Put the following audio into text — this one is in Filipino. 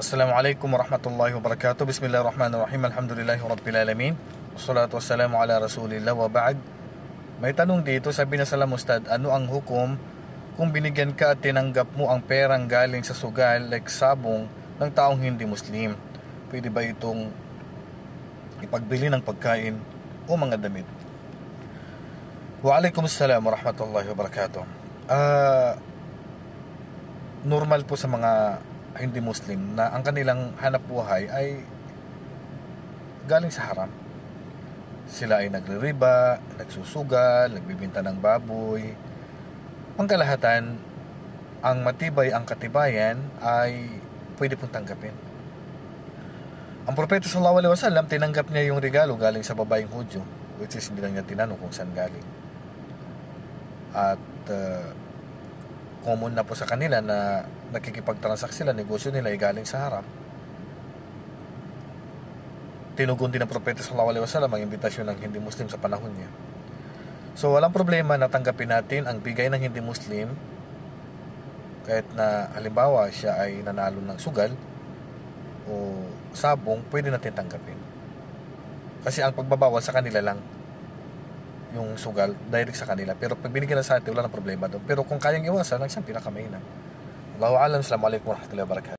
Assalamualaikum warahmatullahi wabarakatuh. Bismillahirrahmanirrahim. Alhamdulillahi rabbil alamin. Wassalatu wassalamu ala rasulillah wa ba'd. May tanong dito, sabi na sa Ustad, ano ang hukom kung binigyan ka at tinanggap mo ang perang galing sa sugal like sabong ng taong hindi Muslim? Pwede ba itong ipagbili ng pagkain o mga damit? Waalaikumsalam warahmatullahi wabarakatuh. Normal po sa mga hindi Muslim na ang kanilang hanap buhay ay galing sa haram. Sila ay nagre-riba, nagsusugal, nagbibenta ng baboy. Ang kalahatan, ang matibay ang katibayan ay pwede pong tanggapin. Ang propeta sallallahu alaihi wasallam, tinanggap niya yung regalo galing sa babaeng Hudyo, which is hindi lang niya tinanong kung saan galing. At common na po sa kanila na nakikipagtransact sila, negosyo nila ay galing sa haram. Tinugon din ng propeta sallallahu alaihi wasallam ang imbitasyon ng hindi Muslim sa panahon niya. So walang problema na tanggapin natin ang bigay ng hindi Muslim, kahit na halimbawa siya ay nanalo ng sugal o sabong, pwede natin tanggapin. Kasi ang pagbabawal sa kanila lang yung sugal, direct sa kanila. Pero pag binigyan na sa atin, wala na problema doon. Pero kung kayang iwasan, lang siyang pinakamainam. Allahu a'lam. Assalamualaikum warahmatullahi wabarakatuh.